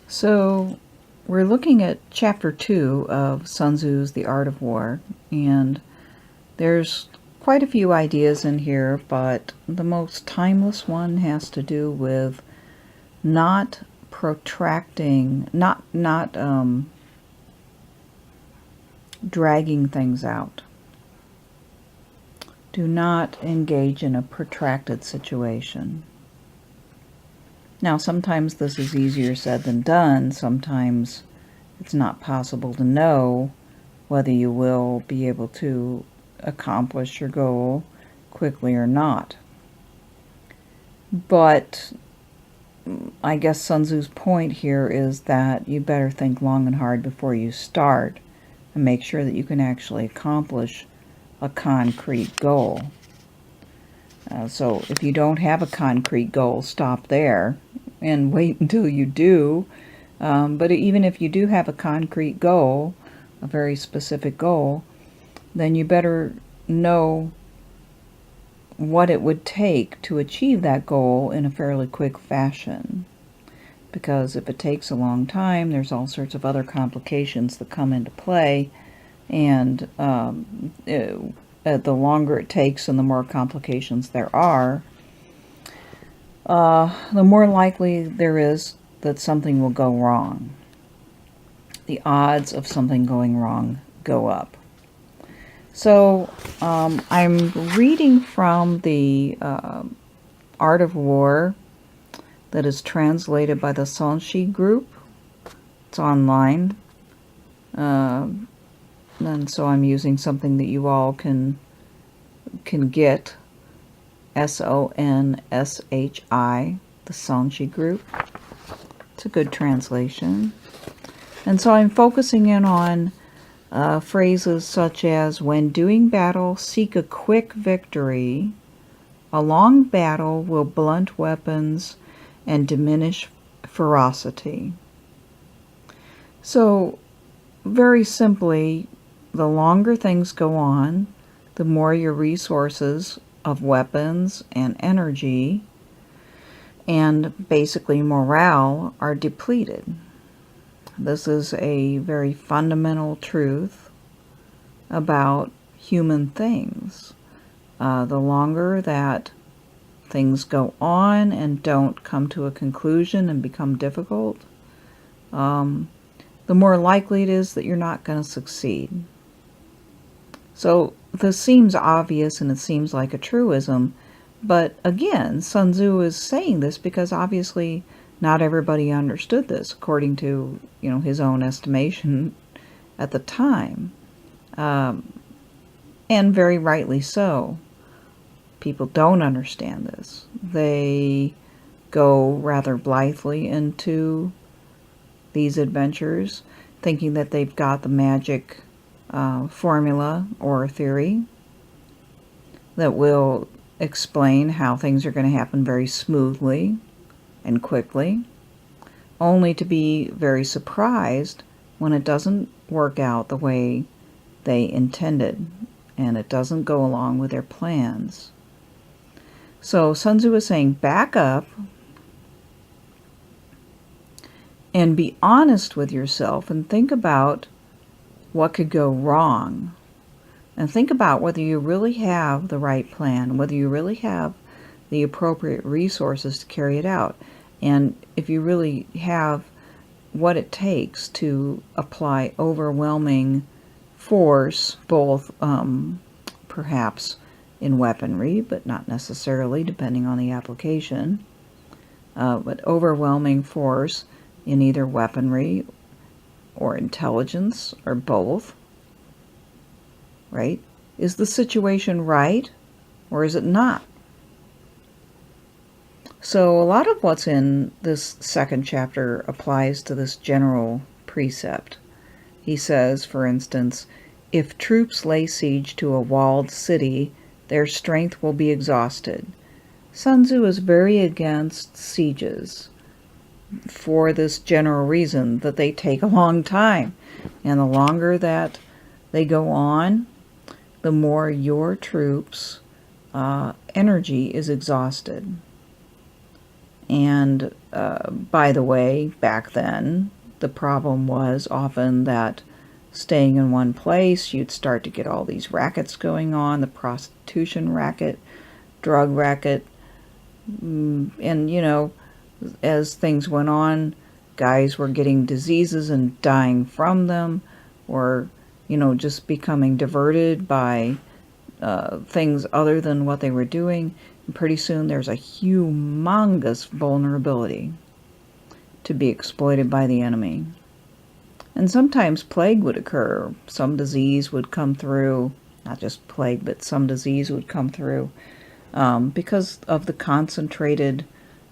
So we're looking at chapter 2 of Sun Tzu's The Art of War, and there's quite a few ideas in here, but the most timeless one has to do with not protracting, not dragging things out. Do not engage in a protracted situation. Now, sometimes this is easier said than done. Sometimes it's not possible to know whether you will be able to accomplish your goal quickly or not. But I guess Sun Tzu's point here is that you better think long and hard before you start and make sure that you can actually accomplish a concrete goal. So if you don't have a concrete goal, stop there and wait until you do. But even if you do have a concrete goal, a very specific goal, then you better know what it would take to achieve that goal in a fairly quick fashion. Because if it takes a long time, there's all sorts of other complications that come into play, and the longer it takes and the more complications there are, the more likely there is that something will go wrong. The odds of something going wrong go up. So I'm reading from the Art of War that is translated by the Sanshi group. It's online. And so I'm using something that you all can get. Sonshi, the Sanshi group. It's a good translation. And so I'm focusing in on phrases such as, when doing battle, seek a quick victory. A long battle will blunt weapons and diminish ferocity. So, very simply, the longer things go on, the more your resources of weapons and energy and basically morale are depleted. This is a very fundamental truth about human things. The longer that things go on and don't come to a conclusion and become difficult, the more likely it is that you're not going to succeed. So this seems obvious and it seems like a truism, but again, Sun Tzu is saying this because obviously not everybody understood this according to, his own estimation at the time, and very rightly so. People don't understand this. They go rather blithely into these adventures, thinking that they've got the magic formula or theory that will explain how things are going to happen very smoothly and quickly, only to be very surprised when it doesn't work out the way they intended and it doesn't go along with their plans. So Sun Tzu is saying, back up and be honest with yourself and think about what could go wrong. And think about whether you really have the right plan, whether you really have the appropriate resources to carry it out, and if you really have what it takes to apply overwhelming force, both perhaps in weaponry, but not necessarily, depending on the application, but overwhelming force in either weaponry or intelligence or both, right? Is the situation right or is it not? So a lot of what's in this second chapter applies to this general precept. He says, for instance, if troops lay siege to a walled city, their strength will be exhausted. Sun Tzu is very against sieges for this general reason, that they take a long time. And the longer that they go on, the more your troops' energy is exhausted. And by the way, back then, the problem was often that staying in one place, you'd start to get all these rackets going on, the prostitution racket, drug racket, and, you know, as things went on, guys were getting diseases and dying from them, or, you know, just becoming diverted by things other than what they were doing. And pretty soon there's a humongous vulnerability to be exploited by the enemy. And sometimes plague would occur. Some disease would come through, not just plague, but some disease would come through because of the concentrated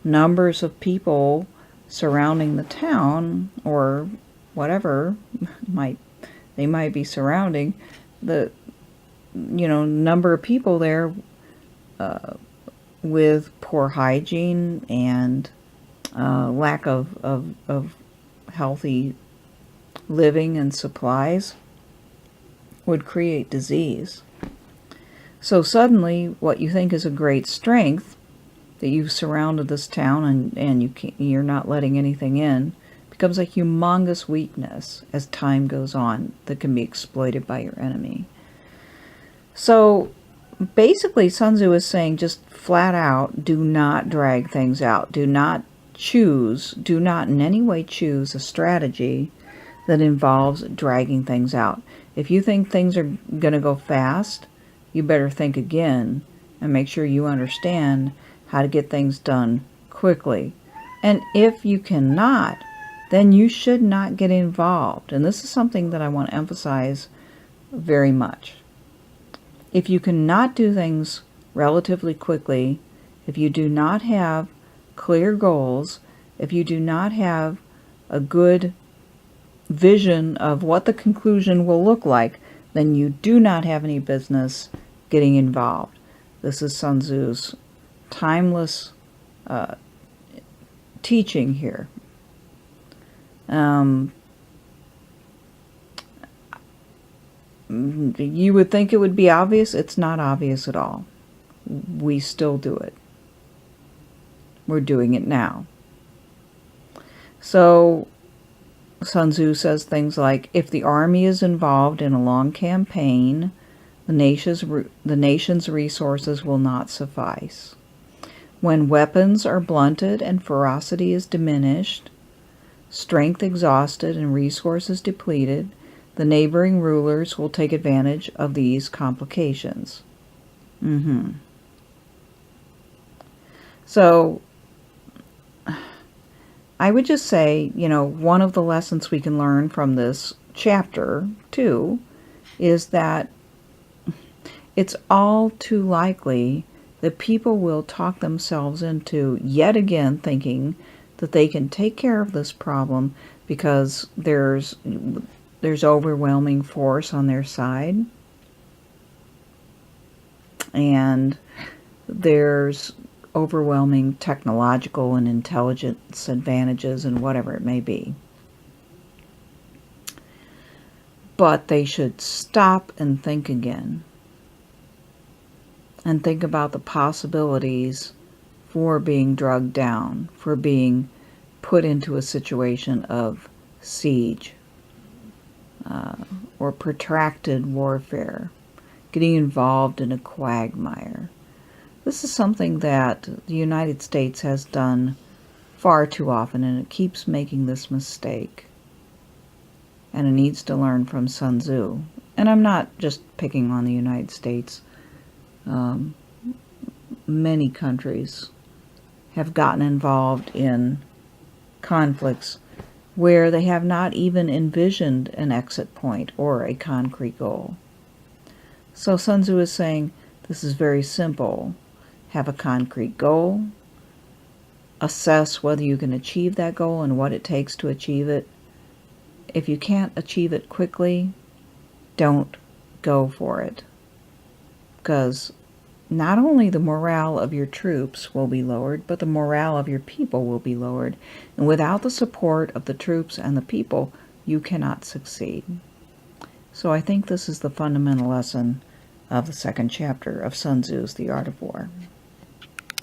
numbers of people surrounding the town, or whatever they might be surrounding the, you know, number of people there with poor hygiene and lack of healthy living and supplies would create disease. So suddenly what you think is a great strength, that you've surrounded this town and you're not letting anything in, becomes a humongous weakness as time goes on that can be exploited by your enemy. So basically Sun Tzu is saying, just flat out, do not drag things out. Do not in any way choose a strategy that involves dragging things out. If you think things are going to go fast, you better think again and make sure you understand how to get things done quickly. And if you cannot, then you should not get involved. And this is something that I want to emphasize very much. If you cannot do things relatively quickly, if you do not have clear goals, if you do not have a good vision of what the conclusion will look like, then you do not have any business getting involved. This is Sun Tzu's timeless teaching here. You would think it would be obvious. It's not obvious at all. We still do it. We're doing it now. So Sun Tzu says things like, if the army is involved in a long campaign, the nation's resources will not suffice. When weapons are blunted and ferocity is diminished, strength exhausted and resources depleted, the neighboring rulers will take advantage of these complications. So I would just say, you know, one of the lessons we can learn from this chapter, too, is that it's all too likely that people will talk themselves into yet again thinking that they can take care of this problem because there's overwhelming force on their side, and there's overwhelming technological and intelligence advantages and whatever it may be. But they should stop and think again, and think about the possibilities for being drugged down, for being put into a situation of siege or protracted warfare, getting involved in a quagmire. This is something that the United States has done far too often, and it keeps making this mistake. And it needs to learn from Sun Tzu. And I'm not just picking on the United States. Many countries have gotten involved in conflicts where they have not even envisioned an exit point or a concrete goal. So Sun Tzu is saying this is very simple. Have a concrete goal. Assess whether you can achieve that goal and what it takes to achieve it. If you can't achieve it quickly, don't go for it. Because not only the morale of your troops will be lowered, but the morale of your people will be lowered. And without the support of the troops and the people, you cannot succeed. So I think this is the fundamental lesson of the second chapter of Sun Tzu's The Art of War.